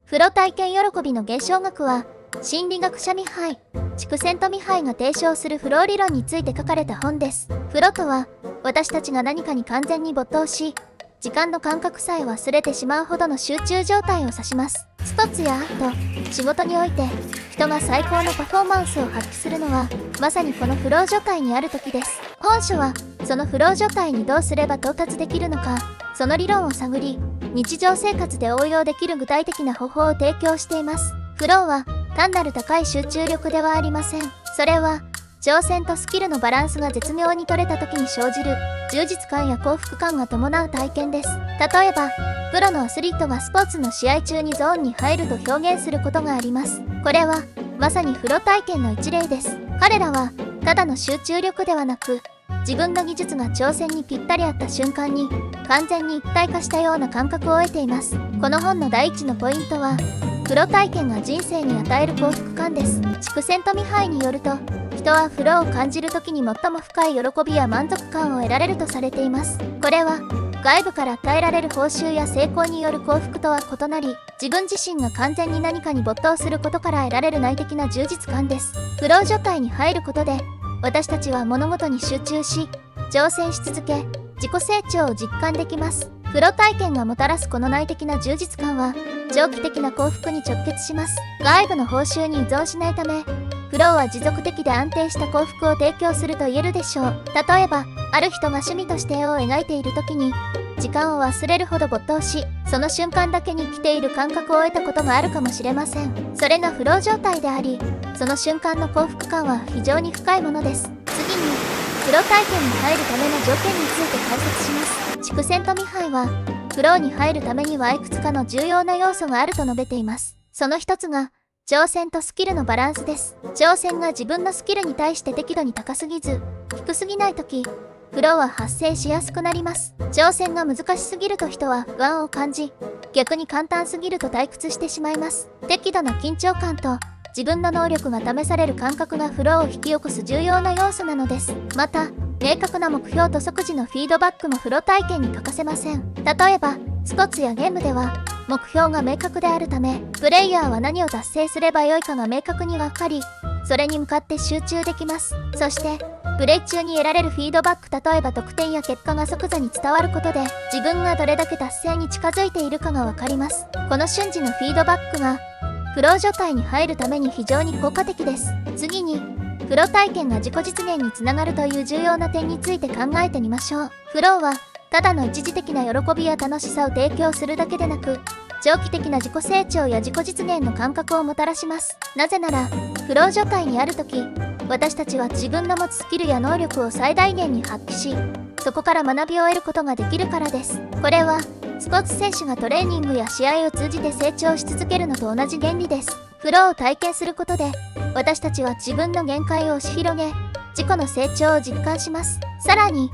風呂体験喜びの減少額は、心理学者ミハイ・チクセントミハイが提唱するフロー理論について書かれた本です。風呂とは、私たちが何かに完全に没頭し、時間の感覚さえ忘れてしまうほどの集中状態を指します。スポーツやアート、仕事において、人が最高のパフォーマンスを発揮するのは、まさにこのフロー状態にある時です。本書は、そのフロー状態にどうすれば到達できるのか、その理論を探り、日常生活で応用できる具体的な方法を提供しています。フローは、単なる高い集中力ではありません。それは、挑戦とスキルのバランスが絶妙に取れた時に生じる充実感や幸福感が伴う体験です。例えば、プロのアスリートがスポーツの試合中にゾーンに入ると表現することがあります。これは、まさに風呂体験の一例です。彼らは、ただの集中力ではなく、自分の技術が挑戦にぴったり合った瞬間に、完全に一体化したような感覚を得ています。この本の第一のポイントは、風呂体験が人生に与える幸福感です。チクセントミハイによると、人は風呂を感じる時に最も深い喜びや満足感を得られるとされています。これは、外部から与えられる報酬や成功による幸福とは異なり、自分自身が完全に何かに没頭することから得られる内的な充実感です。フロー状態に入ることで、私たちは物事に集中し、挑戦し続け、自己成長を実感できます。風呂体験がもたらすこの内的な充実感は、長期的な幸福に直結します。外部の報酬に依存しないため、フローは持続的で安定した幸福を提供すると言えるでしょう。例えば、ある人が趣味として絵を描いている時に、時間を忘れるほど没頭し、その瞬間だけに来ている感覚を得たことがあるかもしれません。それがフロー状態であり、その瞬間の幸福感は非常に深いものです。次に、風呂体験に入るための条件について解説します。チクセントミハイは、フローに入るためにはいくつかの重要な要素があると述べています。その一つが、挑戦とスキルのバランスです。挑戦が自分のスキルに対して適度に高すぎず、低すぎないとき、フローは発生しやすくなります。挑戦が難しすぎると人は不安を感じ、逆に簡単すぎると退屈してしまいます。適度な緊張感と、自分の能力が試される感覚がフローを引き起こす重要な要素なのです。また、明確な目標と即時のフィードバックもフロー体験に欠かせません。例えば、スポーツやゲームでは、目標が明確であるため、プレイヤーは何を達成すればよいかが明確にわかり、それに向かって集中できます。そして、プレイ中に得られるフィードバック、例えば得点や結果が即座に伝わることで、自分がどれだけ達成に近づいているかがわかります。この瞬時のフィードバックが、フロー状態に入るために非常に効果的です。次に、フロー体験が自己実現につながるという重要な点について考えてみましょう。フローは、ただの一時的な喜びや楽しさを提供するだけでなく、長期的な自己成長や自己実現の感覚をもたらします。なぜなら、フロー状態にあるとき、私たちは自分の持つスキルや能力を最大限に発揮し、そこから学びを得ることができるからです。これは、スポーツ選手がトレーニングや試合を通じて成長し続けるのと同じ原理です。フローを体験することで、私たちは自分の限界を押し広げ、自己の成長を実感します。さらに、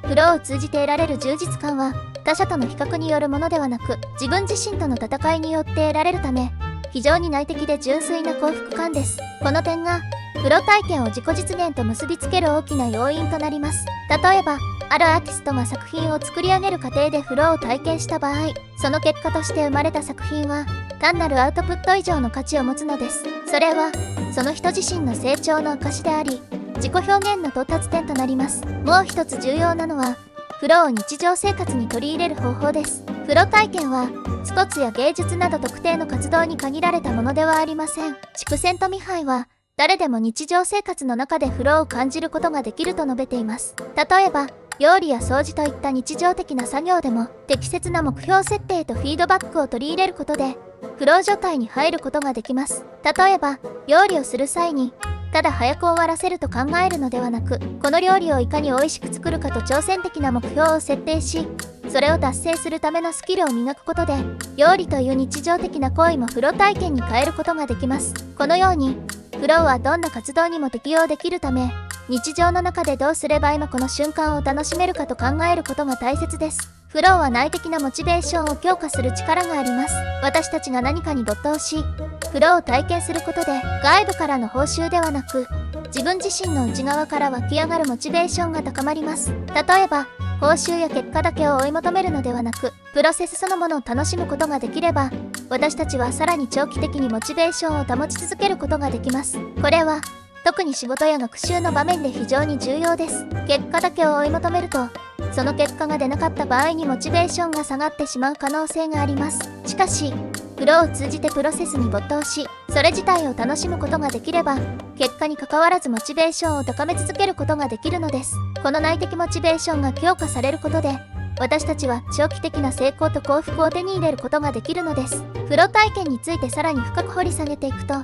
フローを通じて得られる充実感は、他者との比較によるものではなく、自分自身との戦いによって得られるため、非常に内的で純粋な幸福感です。この点が、フロー体験を自己実現と結びつける大きな要因となります。例えば、あるアーティストが作品を作り上げる過程でフローを体験した場合、その結果として生まれた作品は、単なるアウトプット以上の価値を持つのです。それは、その人自身の成長の証であり、自己表現の到達点となります。もう一つ重要なのは、フローを日常生活に取り入れる方法です。フロー体験は、スポーツや芸術など特定の活動に限られたものではありません。チクセントミハイは、誰でも日常生活の中でフローを感じることができると述べています。例えば、料理や掃除といった日常的な作業でも、適切な目標設定とフィードバックを取り入れることで、フロー状態に入ることができます。例えば、料理をする際に、ただ早く終わらせると考えるのではなく、この料理をいかに美味しく作るかと挑戦的な目標を設定し、それを達成するためのスキルを磨くことで、料理という日常的な行為もフロー体験に変えることができます。このように、フローはどんな活動にも適用できるため、日常の中でどうすれば今この瞬間を楽しめるかと考えることが大切です。フローは内的なモチベーションを強化する力があります。私たちが何かに没頭し、フローを体験することで、外部からの報酬ではなく、自分自身の内側から湧き上がるモチベーションが高まります。例えば、報酬や結果だけを追い求めるのではなく、プロセスそのものを楽しむことができれば、私たちはさらに長期的にモチベーションを保ち続けることができます。これは特に仕事や学習の場面で非常に重要です。結果だけを追い求めると、その結果が出なかった場合にモチベーションが下がってしまう可能性があります。しかし、フローを通じてプロセスに没頭し、それ自体を楽しむことができれば、結果に関わらずモチベーションを高め続けることができるのです。この内的モチベーションが強化されることで、私たちは長期的な成功と幸福を手に入れることができるのです。フロー体験についてさらに深く掘り下げていくと、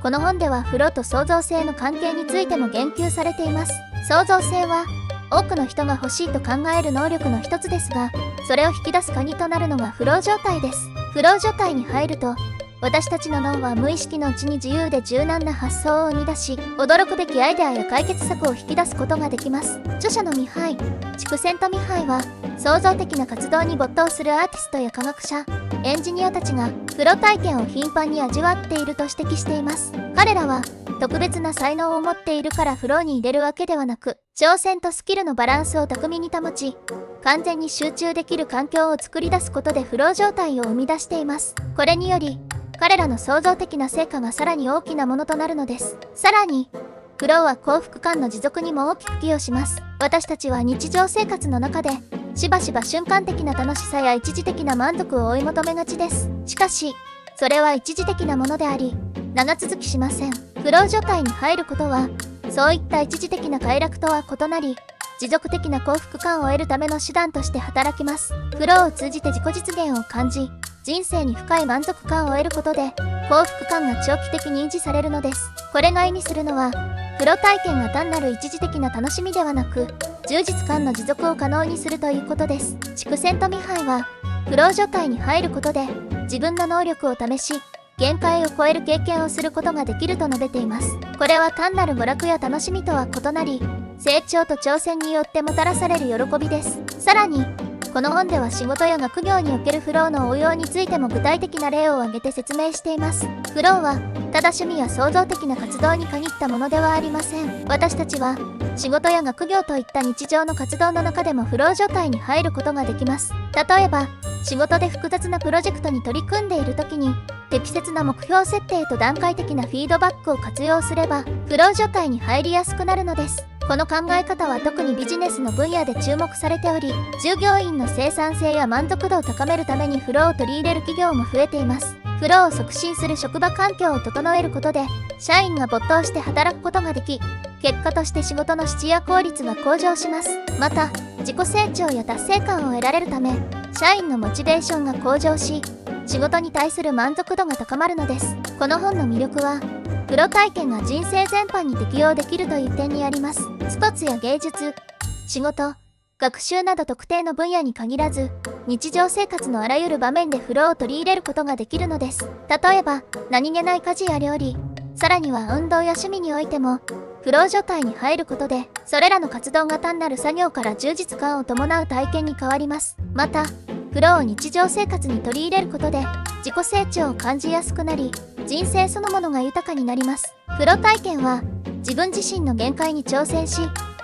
この本ではフローと創造性の関係についても言及されています。創造性は多くの人が欲しいと考える能力の一つですが、それを引き出す鍵となるのがフロー状態です。フロー状態に入ると、私たちの脳は無意識のうちに自由で柔軟な発想を生み出し、驚くべきアイデアや解決策を引き出すことができます。著者のミハイ・チクセント・ミハイは、創造的な活動に没頭するアーティストや科学者、エンジニアたちがフロー体験を頻繁に味わっていると指摘しています。彼らは特別な才能を持っているからフローに入れるわけではなく、挑戦とスキルのバランスを巧みに保ち、完全に集中できる環境を作り出すことでフロー状態を生み出しています。これにより、彼らの創造的な成果がさらに大きなものとなるのです。さらに、フローは幸福感の持続にも大きく寄与します。私たちは日常生活の中で、しばしば瞬間的な楽しさや一時的な満足を追い求めがちです。しかし、それは一時的なものであり、長続きしません。フロー状態に入ることは、そういった一時的な快楽とは異なり、持続的な幸福感を得るための手段として働きます。フローを通じて自己実現を感じ、人生に深い満足感を得ることで、幸福感が長期的に維持されるのです。これが意味するのは、フロー体験が単なる一時的な楽しみではなく、充実感の持続を可能にするということです。チクセント・ミハイは、フロー状態に入ることで、自分の能力を試し、限界を超える経験をすることができると述べています。これは単なる娯楽や楽しみとは異なり、成長と挑戦によってもたらされる喜びです。さらに、この本では仕事や学業におけるフローの応用についても具体的な例を挙げて説明しています。フローは、ただ趣味や創造的な活動に限ったものではありません。私たちは、仕事や学業といった日常の活動の中でもフロー状態に入ることができます。例えば、仕事で複雑なプロジェクトに取り組んでいる時に、適切な目標設定と段階的なフィードバックを活用すれば、フロー状態に入りやすくなるのです。この考え方は特にビジネスの分野で注目されており、従業員の生産性や満足度を高めるためにフローを取り入れる企業も増えています。フローを促進する職場環境を整えることで、社員が没頭して働くことができ、結果として仕事の質や効率が向上します。また、自己成長や達成感を得られるため、社員のモチベーションが向上し、仕事に対する満足度が高まるのです。この本の魅力は、フロー体験が人生全般に適用できるという点にあります。スポーツや芸術、仕事、学習など特定の分野に限らず、日常生活のあらゆる場面でフローを取り入れることができるのです。例えば、何気ない家事や料理、さらには運動や趣味においても、フロー状態に入ることで、それらの活動が単なる作業から充実感を伴う体験に変わります。また、フローを日常生活に取り入れることで、自己成長を感じやすくなり、人生そのものが豊かになります。フロー体験は、自分自身の限界に挑戦し、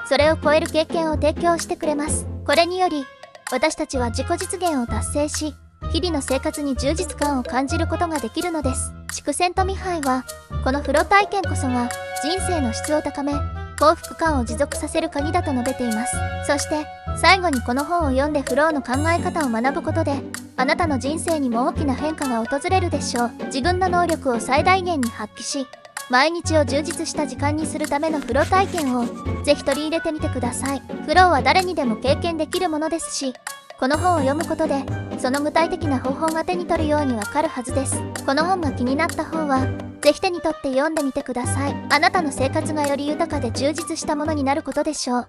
それを超える経験を提供してくれます。これにより、私たちは自己実現を達成し、日々の生活に充実感を感じることができるのです。チクセント・ミハイは、このフロー体験こそが人生の質を高め、幸福感を持続させる鍵だと述べています。そして、最後にこの本を読んでフローの考え方を学ぶことで、あなたの人生にも大きな変化が訪れるでしょう。自分の能力を最大限に発揮し、毎日を充実した時間にするためのフロー体験をぜひ取り入れてみてください。フローは誰にでも経験できるものですし、この本を読むことでその具体的な方法が手に取るようにわかるはずです。この本が気になった方はぜひ手に取って読んでみてください。あなたの生活がより豊かで充実したものになることでしょう。